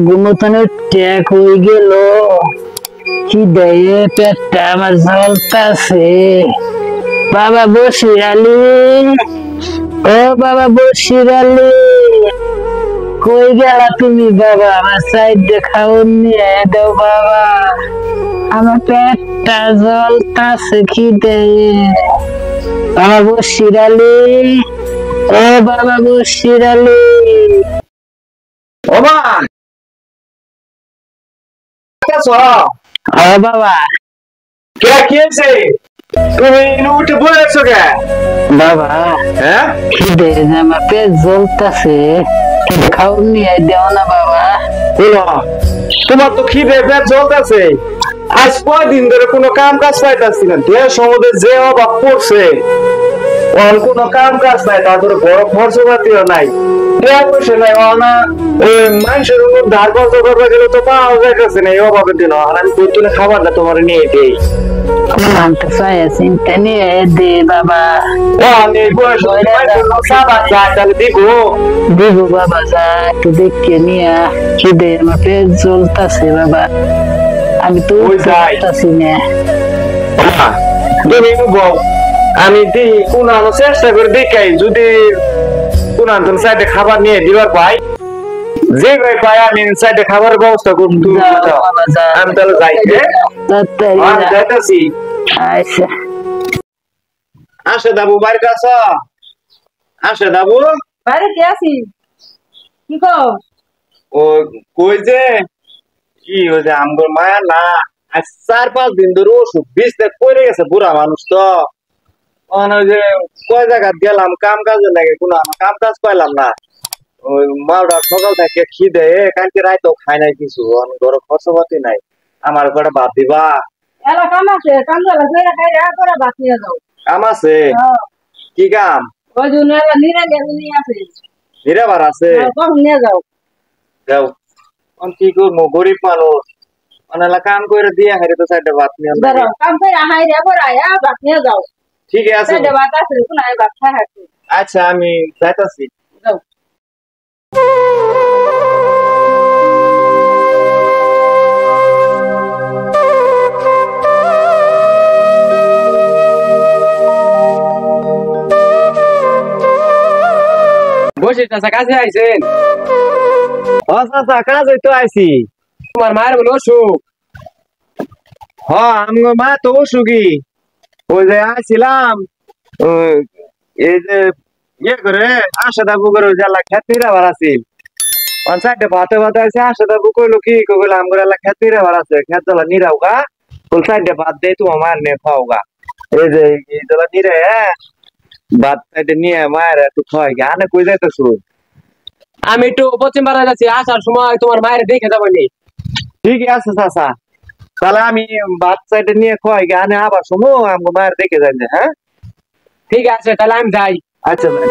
ঘুমোতানোর ট্যাক হয়ে গেল, কি দেয় পেটটা আমার জ্বলতাছে। বাবা বসির আলী, ও বাবা বসির আলী, কই গেলা তুমি বাবা? আমার সাইড খাওন নিয়ে দাও বাবা, আমার পেটটা জ্বলতাছে খিদে। বাবা বসির আলী, ও বাবা বসির আলী। ও মা ও বাবা, কে কি হয়েছে? তুমি উঠে বলে আছো কে? বাবা হ্যাঁ খিদে আমার পেট জ্বলতাছে, খাওন নিয়ে দাও না বাবা। বলো, তোমার তো খিদে পেট জ্বলতেছে, আজ কয়দিন ধরে কোনো কাম কাজ পাইতাছি না, দেশ আমাদের যে অভাব পড়ছে, ওর কোনো কাম কাজ নাই, তারপরে বড় খরচপাতিও নাই, টাকা পয়সা নাই, না ওই মানুষের উপর ধার খরচ করবে গেলে তো পাওয়া যাইতেছে না এই অভাবের দিন। আর আমি প্রতিদিন খাবারটা তোমার নিয়ে দিই, আনতে চাই চিন্তা নিয়ে দে বাবা। ও আমি বয়স খাবার চাই তাহলে দিব দিব বাবা, যা একটু দেখে নিয়ে। খিদে আমার পেট জ্বলতাছে বাবা, আমি তো ওই যাই। উঠতেছি না। তুমি বল, আমি দিই কোন আনো চেষ্টা করে দেখাই, যদি কোন আনতেন সাইডে খাবার নিয়ে দিবার পাই, যে ভাই পাই আমি সাইডে খাবারের ব্যবস্থা করুন। তুমি যাও বাবা, যা। আমি তাহলে যাই, তাড়াতাড়ি যা। যাইতেছি। আচ্ছা আসে দাবু বাড়িতে আছো? আসে দাবু, বাড়িতে আছি। কি কো? ও কই যে কি ওই যে আমগর মায়া না, আজ 4-5 দিন ধরে অসুখ বিছতে পড়ে গেছে, বুড়া মানুষ তো। ওই যে কয় জায়গা গেলাম কাম কাজে লাগে, কোনো কাম কাজ পাইলাম না। ওই মাওটা সকাল থেকে খিদে, কালকে রাইতেও খাই নাই কিছু, ঘরে খরচপাতি নাই, আমার ঘরে ভাত দিবা? এলা কাম আছে, কাম গেলা কইরা খাইরা পরে ভাত নিয়ে যাও। কাম আছে? কি কাম? ওই জন্য এলা নিরা গেলে নিয়ে আছে। নিরাবার আছে? কখন নিয়ে যাও? যাও। কি করবো, গরিব মানুষ, অনেক কাম করে দিয়ে হারে তো সাইডে ভাত নিয়ে ধরো কাম কইরা হাইরা পরে আয়া ভাত নিয়ে যাও। ঠিক আছে, সাইডে ভাত আছে, কোন আয় ভাত খাই হাঁটু। আচ্ছা আমি যাইতাছি। যাও। বসে চাচা কাছে আইছেন? ও চাচা কাজে তো আইছি। তোমার মায়ের বলে অসুখ? হ আমার মা তো অসুখী, ওই যে আইছিলাম এই যে ইয়ে করে আশা দাবু করে জ্বালা খেত নিরাবার আছিল, সাইডে ভাতে ভাতে আছে। আশা দাবু কইলো কি কইলো আমার এলা খেত নিরাবার আছে, খেত জ্বালা নিরাও গা, বল সাইডে ভাত দেই তোমার মায়ের নিয়ে খাও গা। এই যে এই জ্বালা নিরে ভাত সাইডে নিয়ে মায়ের একটু খাওয়াই গা। আনে কই যাইতেছো? আমি একটু পশ্চিম পাড়ায় যাচ্ছি, আসার সময় তোমার মায়ের দেখে যাবো নি। ঠিক আছে চাচা, তাহলে আমি ভাত সাইডে নিয়ে খাওয়াই গা, আনে আবার সময় আমার মায়ের দেখে যাই। হ্যাঁ ঠিক আছে, তাহলে আমি যাই। আচ্ছা ভাই,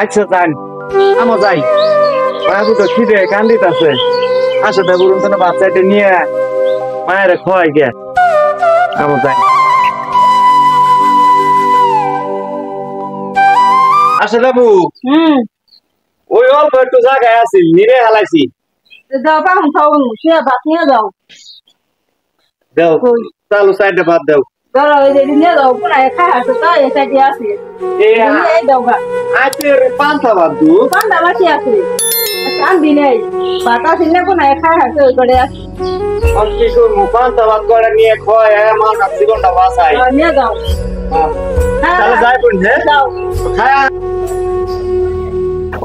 আচ্ছা যান, আমও যাই। বাবু তো খিদে কান্দিত আছে, আসে তো বলুন তো বাচ্চাটা নিয়ে মায়ের খাওয়াই গে, আমও যাই। আসে বাবু, ওই অল্প একটু জায়গায় আছি, নিরে হালাইছি। যাও পাহুন খাওয়ান, সে ভাত নিয়ে যাও। দাও চালু সাইডে ভাত দাও। ধরো ওই যে নিয়ে যাও, কোন আয় খাই হাঁটু, তাই এই সাইডে আছে। এই দাও গা। আজকে পান্তা ভাত দু পান্তা বাকি আছে, কান্দি নেই, ভাত আছে না, কোন আয় খাই হাঁটু ওই করে আছে। কি করবো, পান্তা ভাত করে নিয়ে খাওয়াই আমার জীবনটা বাঁচাই। নিয়ে যাও। তাহলে যাই বোন, হ্যাঁ যাও। খায়া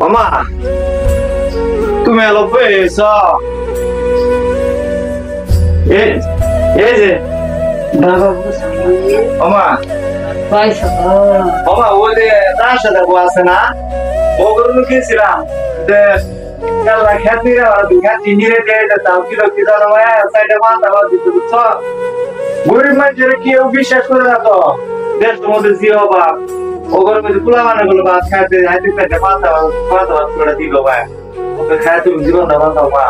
ওমা তুমি এলো পেয়েছ, এই যে বাবা ওমা পয়সা ওমা ওই যে তার সাথে আছে না, ওগুলো লুকিয়েছিলাম যে কাল্লা খ্যাতি খ্যাতি নিরে দিয়ে যেতাম, কিলো কি ধরো সাইডে মাথা দিতে বুঝছ। গরিব মানুষের কেউ বিশ্বাস করে না তো, দেশের মধ্যে যে অভাব, ওগুলোর মধ্যে পোলা মানে গুলো ভাত খাইতে হাইতে খাইতে মাথা মাথা ভাত করে দিল ভাই, ওকে খাই তুমি জীবনটা বাঁচাও মা।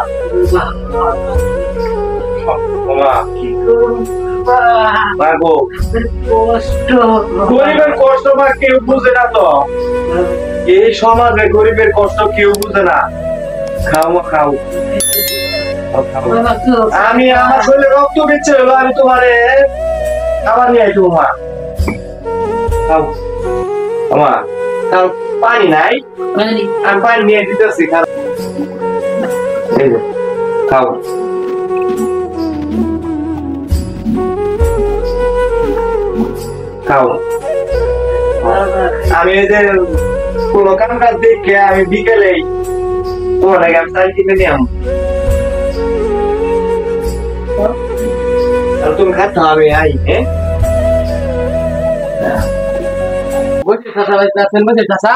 মা কি করব ভাগো কষ্ট, গরিবের কষ্ট বা কেউ বুঝে না তো, এই সমাজে গরিবের কষ্ট কেউ বুঝে না। খাও মা, খাও খাও। বাবা তো আমি আমার শরীরে রক্ত বেঁচে হলো, আমি তোমারে খাবার নিয়ে আইতো মা। খাও মা, খাও। পানি নাই, মানে আমি পানি নিয়ে দিতেছি, খাও। এই যে, খাও। খাও। আমি এই যে কোনো কাম কাজ দেখে আমি বিকেলে তোমার আগে আমি চাই কিনে নিয়ে আসবো। আর তুমি খাচ্ছ, আমি আই। হ্যাঁ, বসে চাচা ভাই আছেন, বসে চাচা।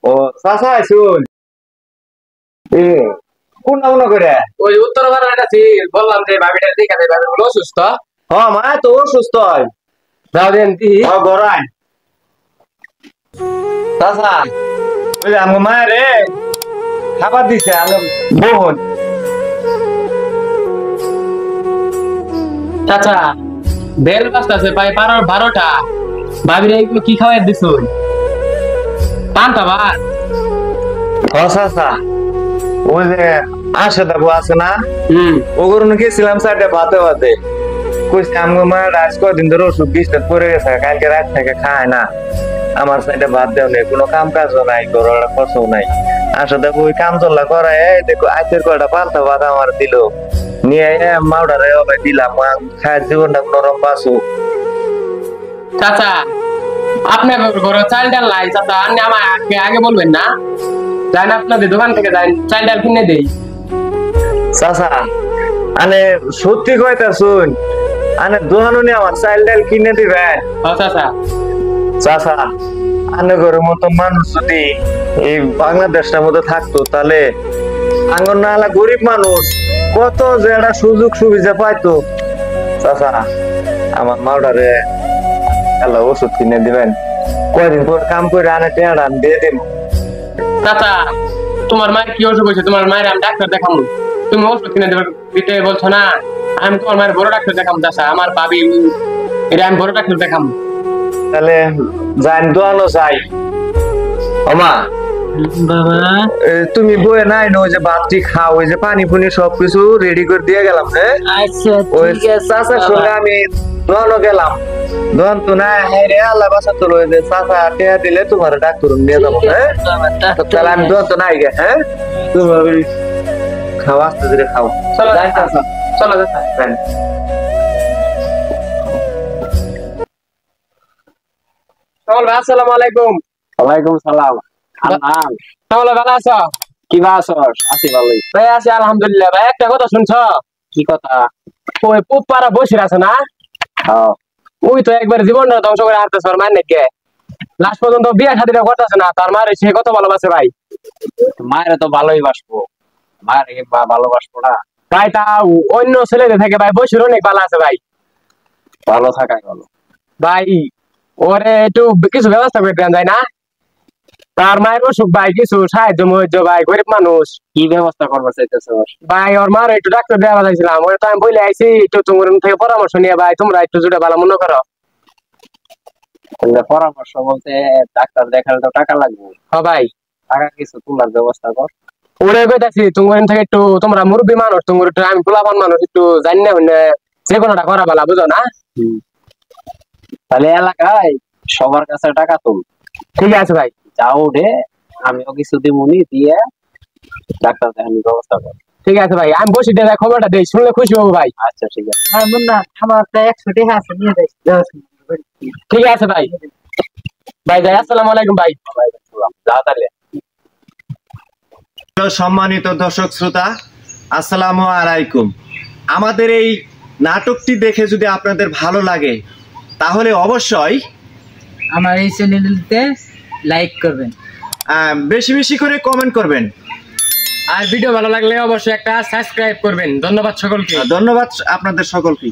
ও চাচা শুন, কোন না করে ওই উত্তর ভারত আছি, বললাম যে ভাবিটা দেখে দেয়, ভাবি বলে অসুস্থ। হ্যাঁ মা তো অসুস্থ হয়। যাও দেন কি গড়াই চাচা, ওই যে আমার মায়ের খাবার দিছে আমার বোন। চাচা বেল বাজতেছে প্রায় 12টা। ভাবিরে এগুলো কি খাওয়াই দিছুন? পান্তা ভাত। ও চাচা, ওই যে আশা দাবু আছে না, ওগুলো গেছিলাম সাইডে ভাতে ভাতে, কইছে আমার মায়ের আজ কদিন ধরে ওষুধ বিস্তার পরে গেছে, কালকে রাত থেকে খায় না। আমার সাইডে ভাত দেও নেই, কোনো কাম কাজও নাই, ঘরের খরচও নাই। আশা দেখো ওই কাম চল্লা করায় দেখো আজকের কয়টা পান্তা ভাত আমার দিল, নিয়ে মাউডারে দিলাম, খায় জীবনটা নরম বাসু। চাচা আপনার ঘরে চাল ডাল নাই চাচা, আপনি আমাকে আগে বলবেন না? যান আপনাদের দোকান থেকে যান, চাল ডাল কিনে দেই। চাচা আনে সত্যি কয়টা শুন, আনে দোকানো নিয়ে আমার চাল ডাল কিনে দিবেন? ও চাচা, চাচা আনে ঘরের মতো মানুষ যদি এই বাংলাদেশটার মধ্যে থাকতো, তাহলে আঙ্গন না হলে গরিব মানুষ কত যে একটা সুযোগ সুবিধা পাইতো। চাচা আমার মাওডারে এলা ওষুধ কিনে দিবেন, কয়দিন পর কাম করে আনে টেয়ার আমি দিয়ে দিব। চাচা তোমার মায়ের কি অসুখ হয়েছে? তোমার মায়ের আমি ডাক্তার দেখাবো, তুমি ওষুধ কিনে দিতে বলছো না? আমি তোমার মায়ের বড় ডাক্তার দেখাবো চাচা, আমার ভাবি এটা আমি বড় ডাক্তার দেখাবো। তাহলে যাই দোয়ানো চাই। ওমা বাবা তুমি বয়ে নাই না, ওই যে ভাতটি খাও, ওই যে পানি পুনি সবকিছু রেডি করে দিয়ে গেলাম। হ্যাঁ আচ্ছা ওই ঠিক আছে চাচার সঙ্গে আমি দোয়ানো গেলাম, দোয়ান তো না রে আল্লাহ বাসা তো রয়েছে, চাচা টেয়া দিলে তোমার ডাক্তার নিয়ে যাবো। হ্যাঁ তাহলে আমি দোয়ান তো নাই গে। হ্যাঁ তুমি খাও, আস্তে ধীরে খাও। চলো যাই চাচা, চলো চাচা। যাই। সকল ভাই আসসালামু আলাইকুম। ওয়ালাইকুম সালাম। সকল ভালো আছো? কি বা আছস? আছি ভালোই। ভাই আছি আলহামদুলিল্লাহ। ভাই একটা কথা শুনছো? কি কথা? ওই পুপারা বসে আছে না, হ্যাঁ ওই তো একবার জীবনটা ধ্বংস করে হারতেছে ওর মায়ের নাকি। লাস্ট পর্যন্ত বিয়ে শাদীটা করতেছে না, তার মায়ের সে কত ভালোবাসে ভাই। মায়ের তো ভালোই বাসবো, মায়ের ভালোবাসবো না? ভাই তা অন্য ছেলেদের থেকে ভাই বসির অনেক ভালো আছে ভাই। ভালো থাকাই ভালো। ভাই ওরে একটু কিছু ব্যবস্থা করে দেন যায় না? তার মায়ের অসুখ ভাই, কিছু সাহায্য মহায্য ভাই, গরিব মানুষ। কি ব্যবস্থা করবার চাইতেছস? ভাই ওর মার একটু ডাক্তার দেওয়া চাইছিলাম, ওরে তো আমি বলে আইছি একটু তোমার থেকে পরামর্শ নিয়ে ভাই, তোমরা একটু জুড়ে ভালো মনে করো। পরামর্শ বলতে ডাক্তার দেখালে তো টাকা লাগবে। হ্যাঁ ভাই, টাকা কিছু তোলার ব্যবস্থা কর। ওরে কইতাছি তোমার থেকে একটু, তোমরা মুরব্বী মানুষ, তোমার একটু আমি পোলাপান মানুষ, একটু জানি না হইলে যে কোনোটা করা ভালো, বুঝো না? তাহলে এলাকায় সবার কাছে টাকা তুল। ঠিক আছে ভাই, যাও উঠে আমিও কিছু দিমুনি দিয়ে ডাক্তার দেখানোর ব্যবস্থা কর। ঠিক আছে ভাই, আমি বসে দিয়ে খবরটা দেই, শুনলে খুশি হবো ভাই। আচ্ছা ঠিক আছে। হ্যাঁ মুন্না আমার তো 100 টাকা আছে, নিয়ে যাই। ঠিক আছে ভাই, ভাই যাই, আসসালামু আলাইকুম ভাই। যাও তাহলে। সম্মানিত দর্শক শ্রোতা, আসসালামু আলাইকুম। আমাদের এই নাটকটি দেখে যদি আপনাদের ভালো লাগে, তাহলে অবশ্যই আমার এই চ্যানেলতে লাইক করবেন, বেশি বেশি করে কমেন্ট করবেন, আর ভিডিও ভালো লাগলে অবশ্যই একটা সাবস্ক্রাইব করবেন। ধন্যবাদ সকলকে। ধন্যবাদ আপনাদের সকলকে।